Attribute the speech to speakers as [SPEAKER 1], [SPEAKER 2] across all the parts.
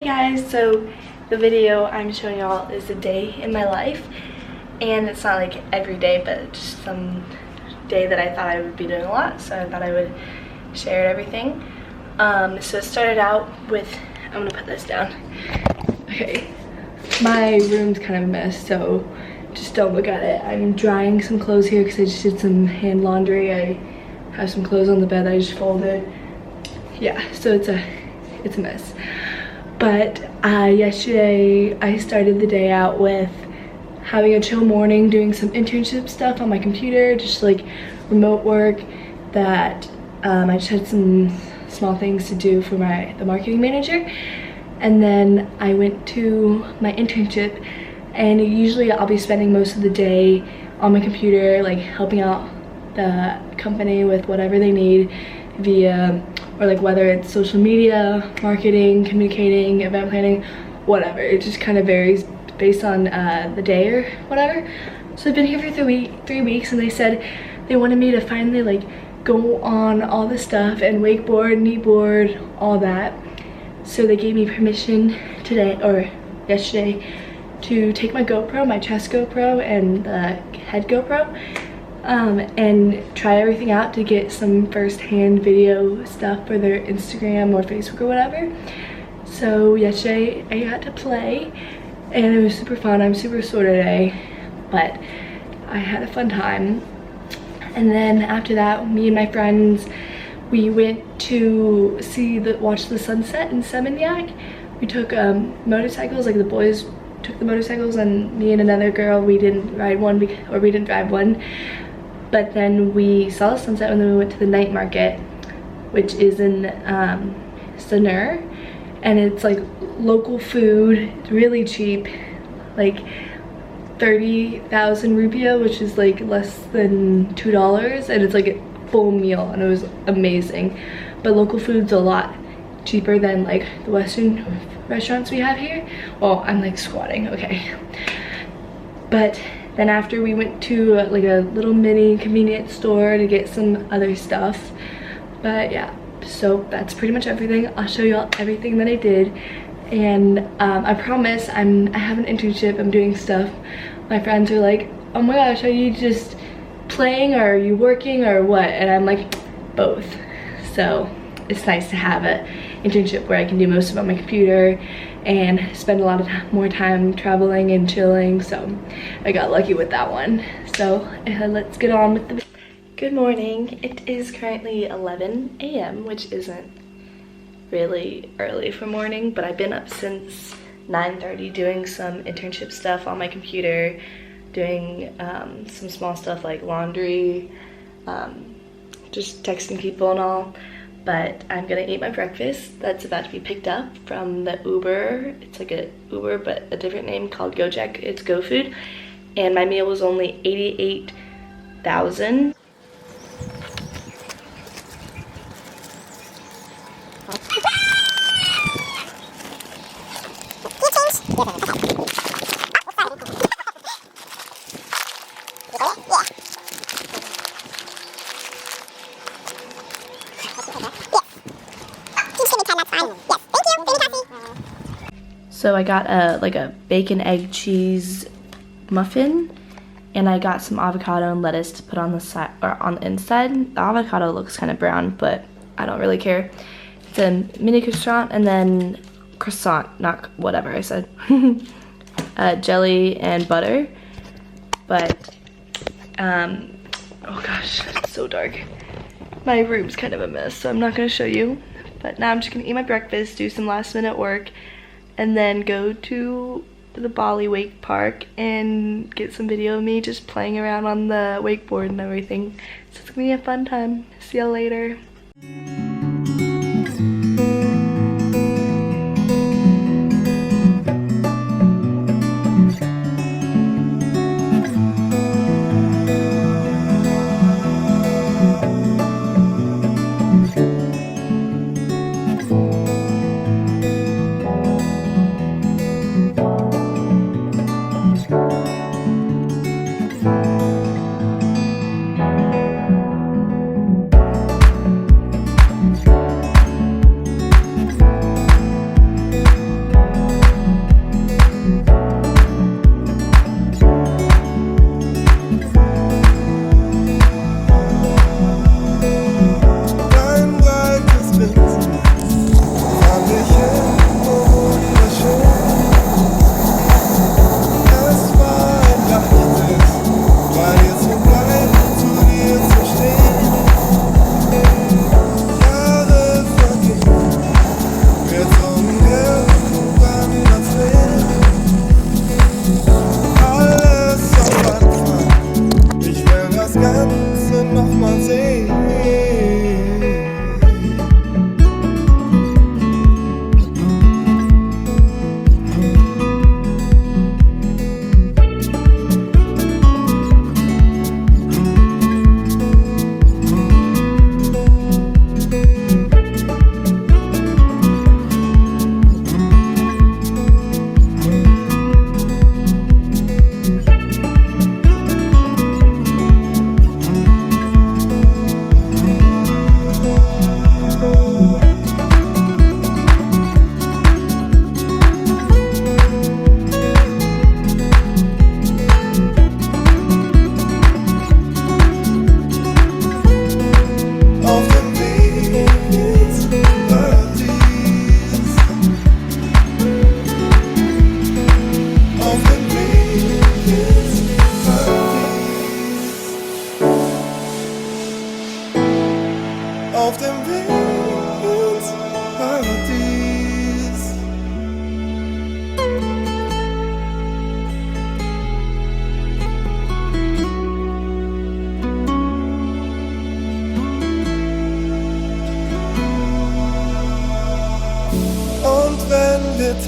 [SPEAKER 1] Hey guys, so the video I'm showing y'all is a day in my life, and it's not like every day, but just some day that I thought I would be doing a lot, so I thought I would share everything. So it started out with, I'm gonna put this down. Okay, my room's kind of a mess, so just don't look at it. I'm drying some clothes here because I just did some hand laundry. I have some clothes on the bed that I just folded. Yeah, so it's a mess. But yesterday I started the day out with having a chill morning, doing some internship stuff on my computer, just like remote work that I just had some small things to do for the marketing manager. And then I went to my internship, and usually I'll be spending most of the day on my computer, like helping out the company with whatever they need via, or like whether it's social media, marketing, communicating, event planning, whatever. It just kind of varies based on the day or whatever. So I've been here for 3 weeks, and they said they wanted me to finally like go on all this stuff and wakeboard, kneeboard, all that. So they gave me permission today or yesterday to take my GoPro, my chest GoPro and the head GoPro, and try everything out to get some first-hand video stuff for their Instagram or Facebook or whatever. So yesterday I got to play, and it was super fun. I'm super sore today, but I had a fun time. And then after that, me and my friends, we went to watch the sunset in Seminyak. We took motorcycles, like the boys took the motorcycles, and me and another girl, we didn't ride one, or we didn't drive one. But then we saw the sunset, and then we went to the night market, which is in Sanur, and it's like local food. It's really cheap, like 30,000 rupiah, which is like less than $2, and it's like a full meal, and it was amazing. But local food's a lot cheaper than like the Western restaurants we have here. Well, I'm like squatting, okay. But then after, we went to like a little mini convenience store to get some other stuff. But yeah, so that's pretty much everything. I'll show you all everything that I did. And I promise I have an internship, I'm doing stuff. My friends are like, oh my gosh, are you just playing, or are you working, or what? And I'm like, both. So it's nice to have an internship where I can do most of it on my computer and spend a lot of more time traveling and chilling. So I got lucky with that one. So let's get on with the video. Good morning. It is currently 11 a.m., which isn't really early for morning, but I've been up since 9:30 doing some internship stuff on my computer, doing some small stuff like laundry, just texting people and all. But I'm gonna eat my breakfast that's about to be picked up from the Uber. It's like a Uber, but a different name, called Gojek. It's GoFood. And my meal was only 88,000. So I got like a bacon, egg, cheese muffin, and I got some avocado and lettuce to put on the side, or on the inside. The avocado looks kind of brown, but I don't really care. It's a mini croissant, and then not whatever I said. Jelly and butter. But oh gosh, it's so dark. My room's kind of a mess, so I'm not gonna show you. But now I'm just gonna eat my breakfast, do some last minute work, and then go to the Bali wake park and get some video of me just playing around on the wakeboard and everything. So it's gonna be a fun time. See y'all later.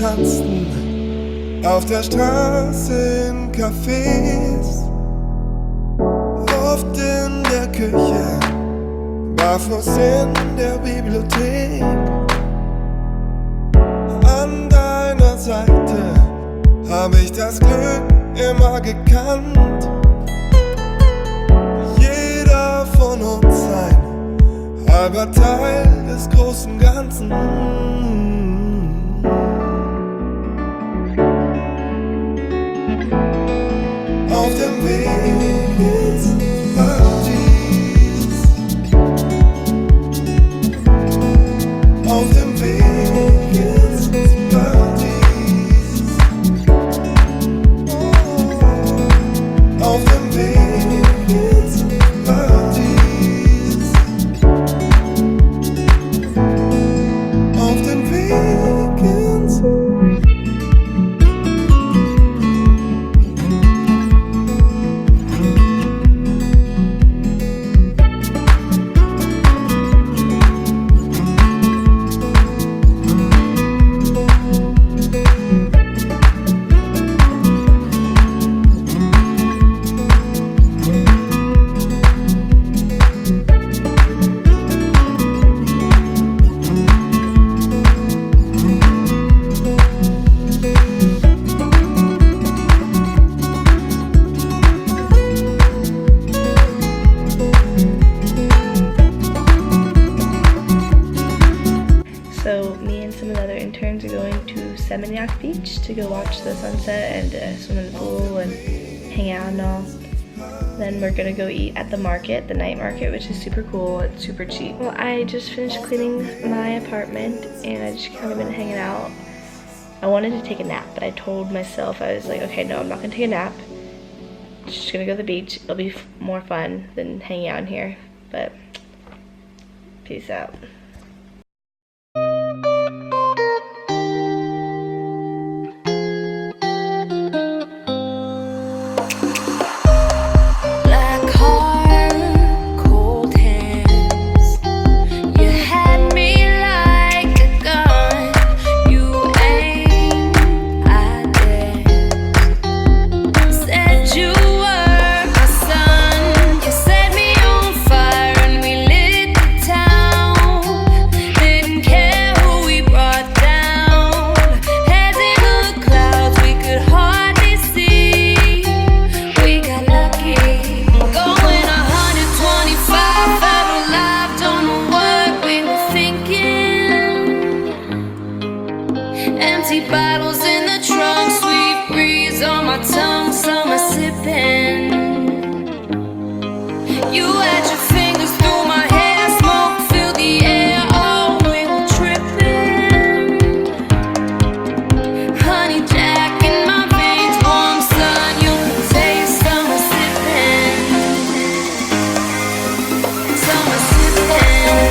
[SPEAKER 2] tanzten auf der Straße in Cafés, oft in der Küche, barfuß in der Bibliothek. An deiner Seite hab ich das Glück immer gekannt. Jeder von uns ein halber Teil des großen Ganzen. Auf dem Weg ins Paradies, auf dem Weg ins Paradies, oh, auf dem Weg ins Paradies, auf dem Weg ins
[SPEAKER 1] So me and some of the other interns are going to Seminyak Beach to go watch the sunset and swim in the pool and hang out and all. Then we're gonna go eat at the market, the night market, which is super cool. It's super cheap. Well, I just finished cleaning my apartment and I just kind of been hanging out. I wanted to take a nap, but I told myself, I was like, okay, no, I'm not gonna take a nap. Just gonna go to the beach. It'll be more fun than hanging out in here. But peace out.
[SPEAKER 3] Empty bottles in the trunk, sweet breeze on my tongue, summer sipping. You had your fingers through my hair, smoke filled the air, oh, we were tripping. Honey Jack in my veins, warm sun, you can taste summer sipping. Summer sipping.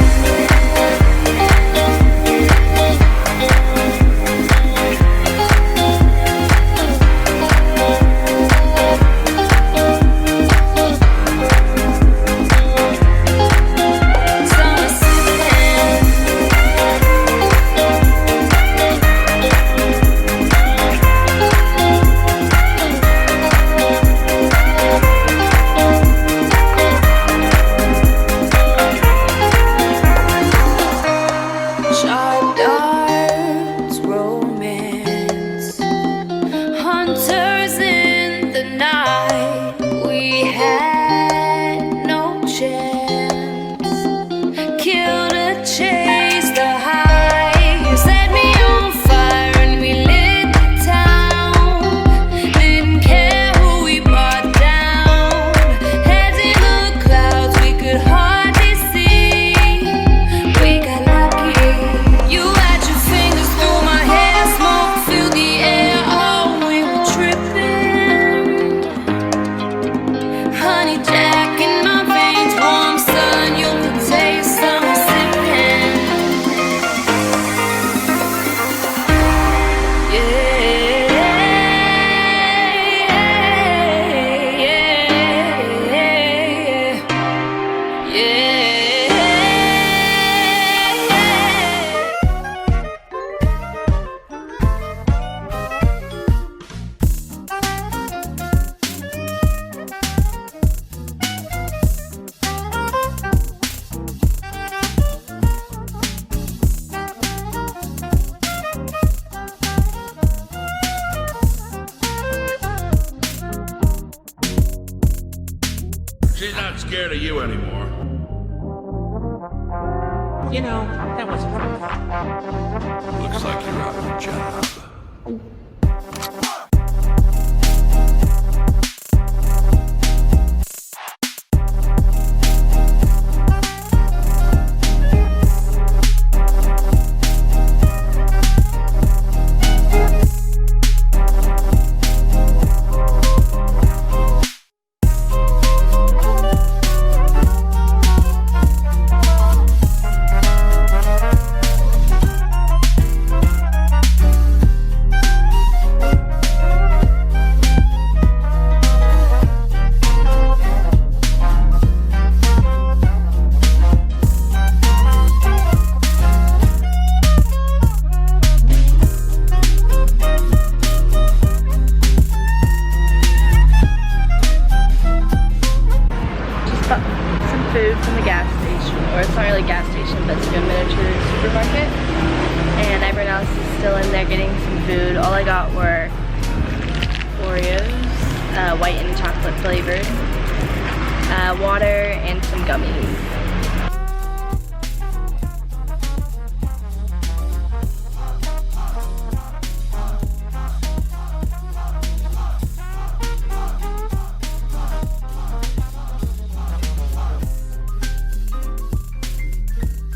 [SPEAKER 4] scared of you anymore.
[SPEAKER 5] You know, that wasn't fun.
[SPEAKER 4] Looks like you're out of a job.
[SPEAKER 1] Food from the gas station, or it's not really a gas station, but it's like a miniature supermarket, and everyone else is still in there getting some food. All I got were Oreos, white and chocolate flavored, water, and some gummies.